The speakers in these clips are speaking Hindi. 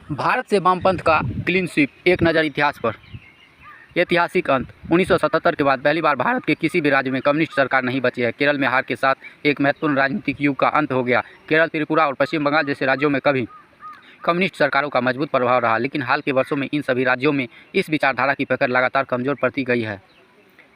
भारत से वामपंथ का क्लीन स्वीप, एक नज़र इतिहास पर। ऐतिहासिक अंत। 1977 के बाद पहली बार भारत के किसी भी राज्य में कम्युनिस्ट सरकार नहीं बची है। केरल में हार के साथ एक महत्वपूर्ण राजनीतिक युग का अंत हो गया। केरल, त्रिपुरा और पश्चिम बंगाल जैसे राज्यों में कभी कम्युनिस्ट सरकारों का मजबूत प्रभाव रहा, लेकिन हाल के वर्षों में इन सभी राज्यों में इस विचारधारा की पकड़ लगातार कमजोर पड़ती गई है।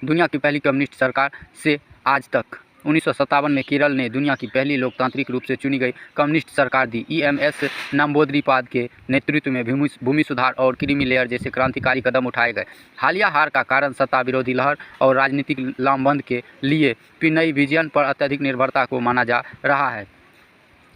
दुनिया की पहली कम्युनिस्ट सरकार से आज तक 1957 में केरल ने दुनिया की पहली लोकतांत्रिक रूप से चुनी गई कम्युनिस्ट सरकार दी। EMS नंबूदिरीपाद के नेतृत्व में भूमि सुधार और क्रीमी लेयर जैसे क्रांतिकारी कदम उठाए गए। हालिया हार का कारण सत्ता विरोधी लहर और राजनीतिक लामबंद के लिए पिनई विजयन पर अत्यधिक निर्भरता को माना जा रहा है।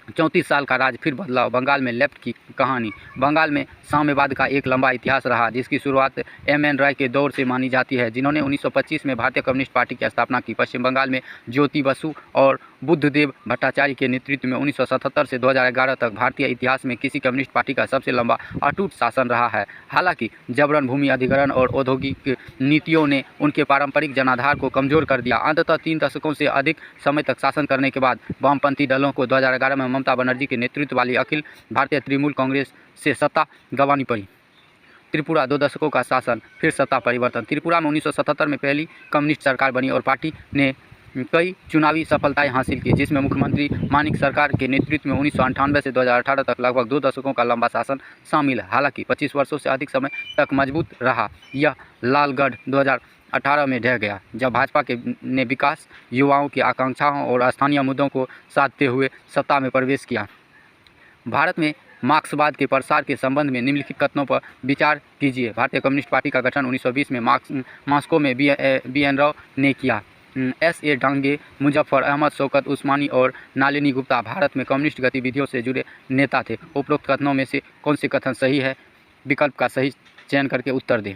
34 साल का राज फिर बदलाव। बंगाल में लेफ्ट की कहानी। बंगाल में साम्यवाद का एक लंबा इतिहास रहा, जिसकी शुरुआत MN रॉय के दौर से मानी जाती है, जिन्होंने 1925 में भारतीय कम्युनिस्ट पार्टी की स्थापना की। पश्चिम बंगाल में ज्योति बसु और बुद्धदेव भट्टाचार्य के नेतृत्व में 1977 से 2011 तक भारतीय इतिहास में किसी कम्युनिस्ट पार्टी का सबसे लंबा अटूट शासन रहा है। हालांकि जबरन भूमि अधिग्रहण और औद्योगिक नीतियों ने उनके पारंपरिक जनाधार को कमजोर कर दिया। अंततः 3 दशकों से अधिक समय तक शासन करने के बाद वामपंथी दलों को 2011 में ममता बनर्जी के नेतृत्व वाली अखिल भारतीय तृणमूल कांग्रेस से सत्ता गंवानी पड़ी। त्रिपुरा 2 दशकों का शासन, फिर सत्ता परिवर्तन। त्रिपुरा में 1977 में पहली कम्युनिस्ट सरकार बनी और पार्टी ने कई चुनावी सफलताएं हासिल की, जिसमें मुख्यमंत्री मानिक सरकार के नेतृत्व में 1998 से 2018 तक लगभग 2 दशकों का लंबा शासन शामिल है। हालांकि 25 वर्षों से अधिक समय तक मजबूत रहा। यह लालगढ़ 2018 में ढह गया, जब भाजपा ने विकास, युवाओं की आकांक्षाओं और स्थानीय मुद्दों को साधते हुए सत्ता में प्रवेश किया। भारत में मार्क्सवाद के प्रसार के संबंध में निम्नलिखित कथनों पर विचार कीजिए। भारतीय कम्युनिस्ट पार्टी का गठन 1920 में मॉस्को में BN राव ने किया। SA डांगे, मुजफ्फर अहमद, शौकत उस्मानी और नलिनी गुप्ता भारत में कम्युनिस्ट गतिविधियों से जुड़े नेता थे। उपरोक्त कथनों में से कौन से कथन सही है? विकल्प का सही चयन करके उत्तर दें।